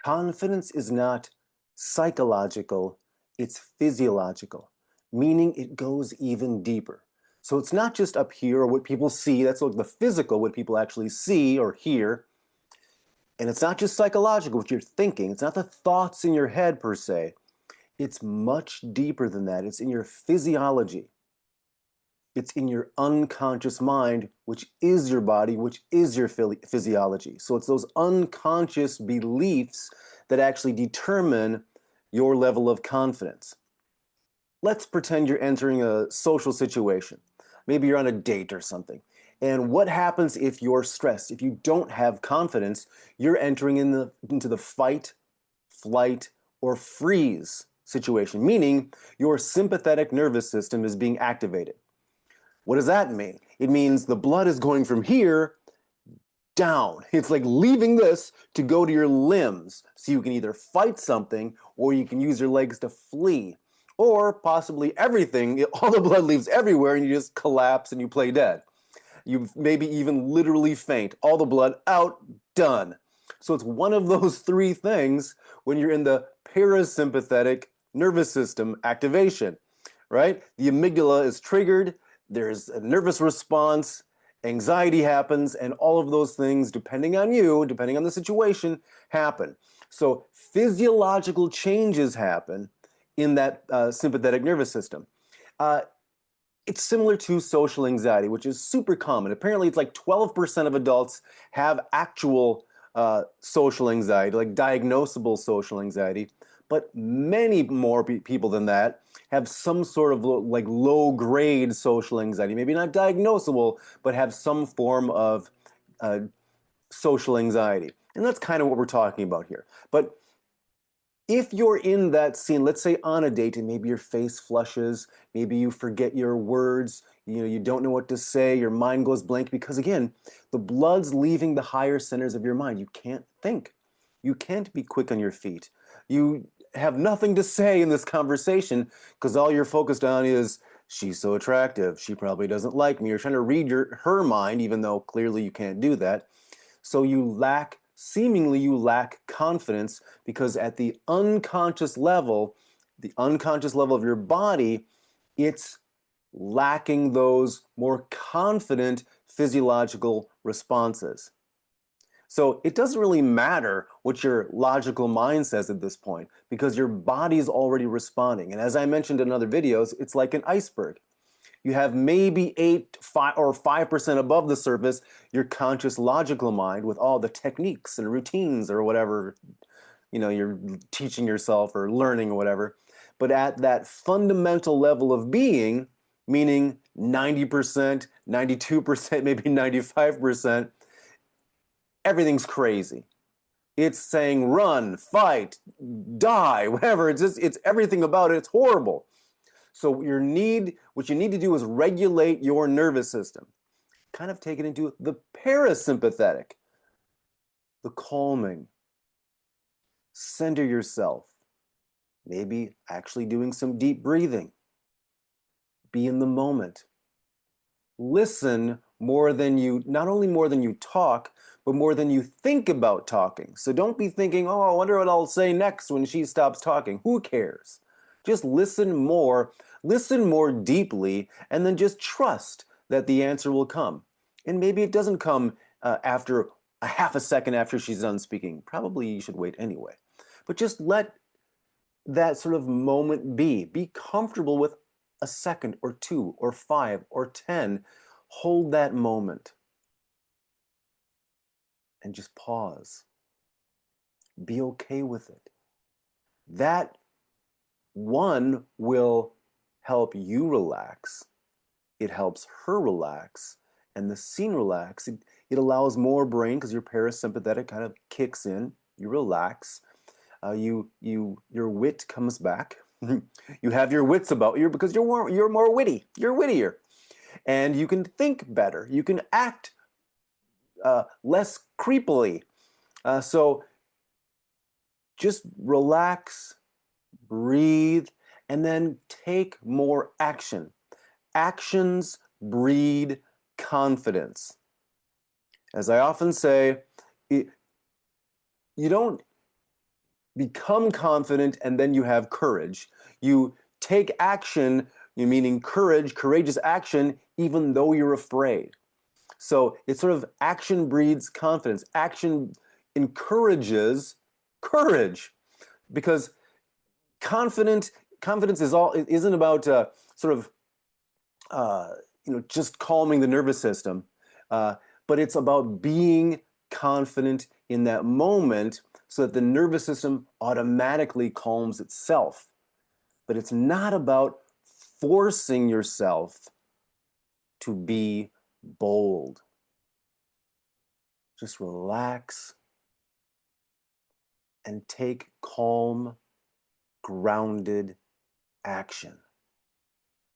Confidence is not psychological, it's physiological, meaning it goes even deeper. So it's not just up here or what people see, that's like the physical, what people actually see or hear. And it's not just psychological, what you're thinking. It's not the thoughts in your head per se. It's much deeper than that. It's in your physiology. It's in your unconscious mind, which is your body, which is your physiology. So it's those unconscious beliefs that actually determine your level of confidence. Let's pretend you're entering a social situation. Maybe you're on a date or something. And what happens if you're stressed? If you don't have confidence, you're entering into the fight, flight, or freeze situation, meaning your sympathetic nervous system is being activated. What does that mean? It means the blood is going from here down. It's like leaving this to go to your limbs. So you can either fight something or you can use your legs to flee. Or possibly everything, all the blood leaves everywhere and you just collapse and you play dead. You maybe even literally faint. All the blood out, done. So it's one of those three things when you're in the parasympathetic nervous system activation, right? The amygdala is triggered, there's a nervous response, anxiety happens, and all of those things, depending on you, depending on the situation, happen. So physiological changes happen in that sympathetic nervous system. Uh, it's similar to social anxiety, which is super common. Apparently, it's like 12% of adults have actual social anxiety, like diagnosable social anxiety, but many more people than that have some sort of like low grade social anxiety, maybe not diagnosable, but have some form of uh, social anxiety. And that's kind of what we're talking about here. But if you're in that scene, let's say on a date, and maybe your face flushes, maybe you forget your words, you don't know what to say, your mind goes blank because again, the blood's leaving the higher centers of your mind. You can't think. You can't be quick on your feet. You have nothing to say in this conversation because all you're focused on is she's so attractive, she probably doesn't like me. You're trying to read her mind, even though clearly you can't do that. So seemingly you lack confidence because at the unconscious level of your body, it's lacking those more confident physiological responses. So it doesn't really matter what your logical mind says at this point because your body is already responding. And as I mentioned in other videos, it's like an iceberg. You have maybe 5% above the surface, your conscious logical mind with all the techniques and routines or whatever, you're teaching yourself or learning or whatever. But at that fundamental level of being, meaning 90%, 92%, maybe 95%, everything's crazy. It's saying run, fight, die, whatever. It's everything about it. It's horrible. So what you need to do is regulate your nervous system. Kind of take it into the parasympathetic, the calming. Center yourself. Maybe actually doing some deep breathing. Be in the moment. Listen not only more than you talk, but more than you think about talking. So don't be thinking, oh, I wonder what I'll say next when she stops talking. Who cares? Just listen more deeply, and then just trust that the answer will come. And maybe it doesn't come after a half a second after she's done speaking. Probably you should wait anyway. But just let that sort of moment be. Be comfortable with a second or two or 5 or 10. Hold that moment and just pause. Be okay with it. That one will help you relax. It helps her relax and the scene relax. It allows more brain because your parasympathetic kind of kicks in. You relax. Your wit comes back. You have your wits about you because you're more witty. You're wittier, and you can think better. You can act less creepily. So just relax, breathe, and then take more action. Actions breed confidence. As I often say, you don't become confident, and then you have courage. You take action, meaning courageous action, even though you're afraid. So it's sort of action breeds confidence. Action encourages courage because confidence isn't about sort of just calming the nervous system, uh, but it's about being confident in that moment so that the nervous system automatically calms itself. But it's not about forcing yourself to be bold. Just relax and take calm, grounded action.